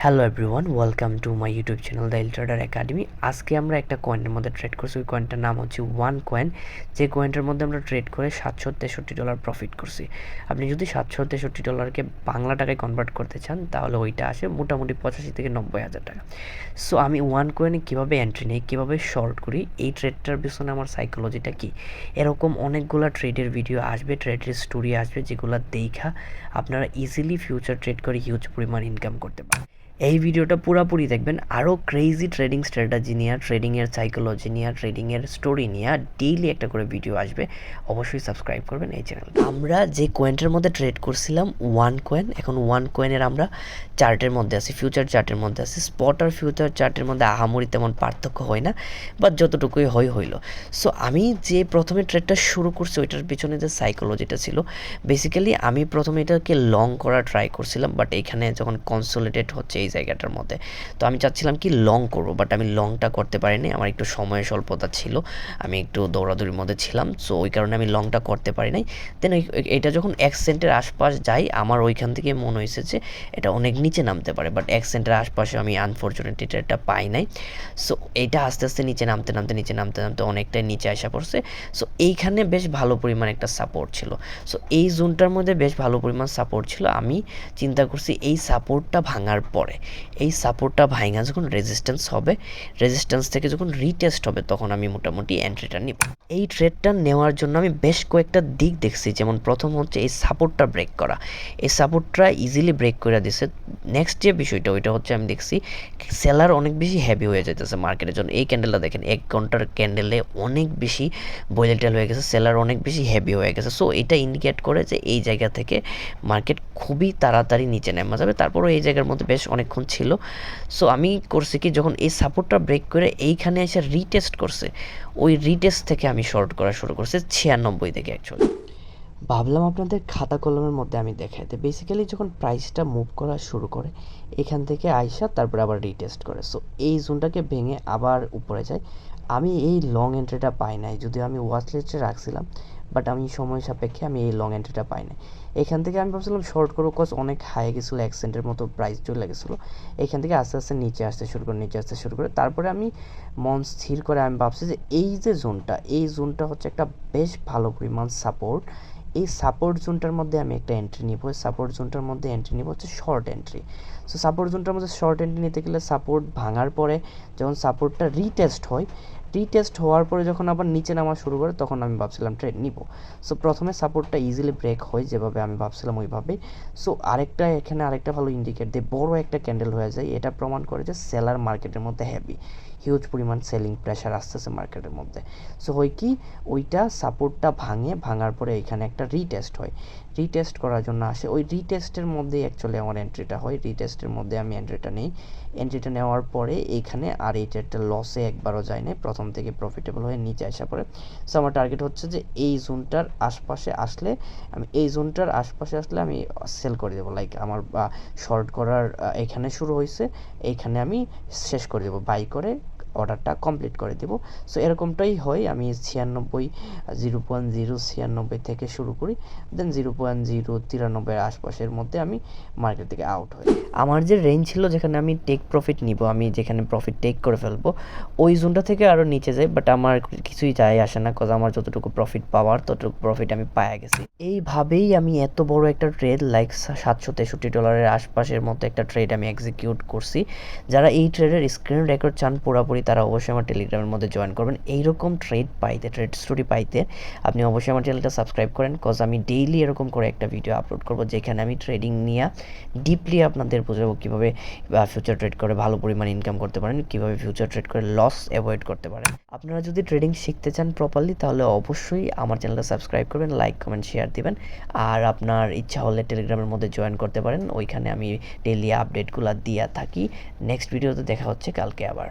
Hello everyone, welcome to my YouTube channel The Trader Academy. আজকে আমরা একটা কয়েনের মধ্যে ট্রেড করছি। ওই কয়েনটার নাম হচ্ছে ওয়ান কয়েন। যে কয়েনটার মধ্যে আমরা ট্রেড করে $763 প্রফিট করছি। আপনি যদি $763কে বাংলা টাকায় কনভার্ট করতে চান তাহলে ওইটা আসে মোটামুটি 85 থেকে 90 হাজার টাকা। সো আমি ওয়ান কয়েনে কীভাবে এন্ট্রি নিই, কীভাবে শর্ট করি, এই ট্রেডটার পিছনে আমার সাইকোলজিটা কী, এরকম অনেকগুলো ট্রেডের ভিডিও আসবে, ট্রেডের স্টোরি আসবে, যেগুলো দেখা আপনারা ইজিলি ফিউচার ট্রেড করে হিউজ পরিমাণ ইনকাম করতে পারেন। এই ভিডিওটা পুরোপুরি দেখবেন। আরও ক্রেজি ট্রেডিং স্ট্র্যাটেজি নিয়ে, ট্রেডিংয়ের সাইকোলজি নিয়ে, ট্রেডিংয়ের স্টোরি নিয়ে ডেইলি একটা করে ভিডিও আসবে। অবশ্যই সাবস্ক্রাইব করবেন এই চ্যানেল। আমরা যে কয়েনটার মধ্যে ট্রেড করছিলাম ওয়ান কয়েন, এখন ওয়ান কয়েনের আমরা চার্টের মধ্যে আছি, ফিউচার চার্টের মধ্যে আছি। স্পট আর ফিউচার চার্টের মধ্যে আহামরি তেমন পার্থক্য হয় না, বা যতটুকুই হইল। সো আমি যে প্রথমে ট্রেডটা শুরু করছি ওইটার পিছনে যে সাইকোলজিটা ছিল, বেসিক্যালি আমি প্রথমে এটাকে লং করা ট্রাই করছিলাম, বাট এখানে যখন কনসোলিডেট হচ্ছে এই জায়গাটার মধ্যে, তো আমি চাচ্ছিলাম কি লং করবো, বাট আমি লংটা করতে পারিনি। আমার একটু সময়ের স্বল্পতা ছিল, আমি একটু দৌড়াদৌড়ির মধ্যে ছিলাম, সো ওই কারণে আমি লংটা করতে পারি নাই। দেন এটা যখন 1 সেন্টের আশপাশ যাই, আমার ওইখান থেকে মনে হয়েছে যে এটা অনেক নিচে নামতে পারে, বাট 1 সেন্টের আশপাশে আমি আনফর্চুনেটলি এটা পাই নাই। সো এইটা আস্তে আস্তে নিচে নামতে অনেকটাই নিচে আসা পড়ছে। সো এইখানে বেশ ভালো পরিমাণ একটা সাপোর্ট ছিল। সো এই জোনটার মধ্যে বেশ ভালো পরিমাণ সাপোর্ট ছিল। আমি চিন্তা করছি এই সাপোর্টটা ভাঙার পরে, এই সাপোর্টটা ভাঙা যখন রেজিস্ট্যান্স হবে, রেজিস্ট্যান্স থেকে যখন রিটেস্ট হবে, তখন আমি মোটামুটি এন্ট্রিটা নিব। এই ট্রেডটা নেওয়ার জন্য আমি বেশ কয়েকটা দিক দেখছি। যেমন প্রথম হচ্ছে এই সাপোর্টটা ব্রেক করা, এই সাপোর্টটা ইজিলি ব্রেক করে দিছে। নেক্সট যে বিষয়টা ওইটা হচ্ছে আমি দেখছি সেলার অনেক বেশি হেভি হয়ে যেতেছে মার্কেটের জন্য। এই ক্যান্ডেলটা দেখেন, 1 ঘন্টার ক্যান্ডেলে অনেক বেশি ভোলাটাইল হয়ে গেছে, সেলার অনেক বেশি হেভি হয়ে গেছে। সো এটা ইন্ডিকেট করে যে এই জায়গা থেকে মার্কেট খুবই তাড়াতাড়ি নিচে নেমে যাবে। তারপরও এই জায়গার মধ্যে বেশ অনেকক্ষণ ছিল। সো আমি করছি কি, যখন এই সাপোর্টটা ব্রেক করে এইখানে এসে রিটেস্ট করছে, ওই রিটেস্ট থেকে আমি শর্ট করা শুরু করছি 96 থেকে। অ্যাকচুয়ালি ভাবলাম আপনাদের খাতা কলমের মধ্যে আমি দেখাইতে। বেসিক্যালি যখন প্রাইসটা মুভ করা শুরু করে, এখান থেকে আইসা তারপরে আবার রিটেস্ট করে, সো এই জোনটাকে ভেঙে আবার উপরে যায়। আমি এই লং এন্ট্রিটা পাই নাই, যদিও আমি ওয়াচ লিস্টে রাখছিলাম, বাট আমি সময় সাপেক্ষে আমি এই লং এন্ট্রিটা পাই নাই। এখান থেকে আমি ভাবছিলাম শর্ট করবো, কজ অনেক হাই গেছিলো, 1 সেন্টের মতো প্রাইস চলে গেছিলো। এখান থেকে আস্তে আস্তে নিচে আসতে শুরু করে তারপরে আমি মন স্থির করে আমি ভাবছি যে এই যে জোনটা, এই জোনটা হচ্ছে একটা বেশ ভালো পরিমাণ সাপোর্ট। এই সাপোর্ট জোনটার মধ্যে আমি একটা এন্ট্রি নিব। সাপোর্ট জোনটার মধ্যে এন্ট্রি নিব হচ্ছে শর্ট এন্ট্রি। সো সাপোর্ট জোনটার মধ্যে শর্ট এন্ট্রি নিতে গেলে সাপোর্ট ভাঙার পরে যখন সাপোর্টটা রিটেস্ট হয়, রিটেস্ট হওয়ার পরে যখন আবার নিচে নামা শুরু করে, তখন আমি ভাবছিলাম ট্রেড নিব। সো প্রথমে সাপোর্টটা ইজিলি ব্রেক হয় যেভাবে আমি ভাবছিলাম ওইভাবেই। সো এখানে আরেকটা ভালো ইন্ডিকেট দিয়ে বড় একটা ক্যান্ডেল হয়ে যায়। এটা প্রমাণ করে যে সেলার মার্কেটের মধ্যে হেভি, হিউজ পরিমাণ সেলিং প্রেশার আসতেছে মার্কেটের মধ্যে। সো হয় কি, ওইটা সাপোর্টটা ভাঙার পরে এখানে একটা রিটেস্ট হয়, রিটেস্ট করার জন্য আসে। ওই রিটেস্টের মধ্যেই অ্যাকচুয়ালি আমার এন্ট্রিটা হয়। রিটেস্টের মধ্যে আমি এন্ট্রিটা নেই। এন্ট্রিটা নেওয়ার পরে এইখানে আর এই ট্রেডটা লসে একবারও যায় না, প্রথম থেকে প্রফিটেবল হয়ে নিচে আসা পড়ে। সো আমার টার্গেট হচ্ছে যে এই জোনটার আশপাশে আসলে আমি সেল করে দেবো। লাইক আমার শর্ট করার এখানে শুরু হয়েছে, এইখানে আমি শেষ করে দেবো, বাই করে অর্ডারটা কমপ্লিট করে দেবো। সো এরকমটাই হয়। আমি 0.096 থেকে শুরু করি, দেন 0.093 আশপাশের মধ্যে আমি মার্কেট থেকে আউট হই। আমার যে রেঞ্জ ছিল যেখানে আমি টেক প্রফিট নিব, আমি যেখানে প্রফিট টেক করে ফেলবো, ওই জোনটা থেকে আরও নিচে যাই, বাট আমার কিছুই যায় আসে না, কজ আমার যতটুকু প্রফিট পাওয়ার ততটুকু প্রফিট আমি পায়ে গেছি। এইভাবেই আমি এত বড় একটা ট্রেড, লাইক $763 আশপাশের মতো একটা ট্রেড আমি এক্সিকিউট করছি। যারা এই ট্রেডের স্ক্রিন রেকর্ড চান পুরোপুরি, তারা অবশ্যই আমার টেলিগ্রামের মধ্যে জয়েন করবেন। এইরকম ট্রেড পাইতে, ট্রেড স্টোরি পাইতে আপনি অবশ্যই আমার চ্যানেলটা সাবস্ক্রাইব করেন, কজ আমি ডেইলি এরকম করে একটা ভিডিও আপলোড করবো, যেখানে আমি ট্রেডিং নিয়ে ডিপলি আপনাদের বোঝাবো কীভাবে ফিউচার ট্রেড করে ভালো পরিমাণ ইনকাম করতে পারেন, কীভাবে ফিউচার ট্রেড করে লস অ্যাভয়েড করতে পারেন। আপনারা যদি ট্রেডিং শিখতে চান প্রপারলি, তাহলে অবশ্যই আমার চ্যানেলটা সাবস্ক্রাইব করবেন, লাইক কমেন্ট শেয়ার দিবেন। আর আপনার ইচ্ছা হলে টেলিগ্রামের মধ্যে জয়েন করতে পারেন, ওইখানে আমি ডেইলি আপডেটগুলো দিয়ে থাকি। নেক্সট ভিডিওতে দেখা হচ্ছে কালকে আবার।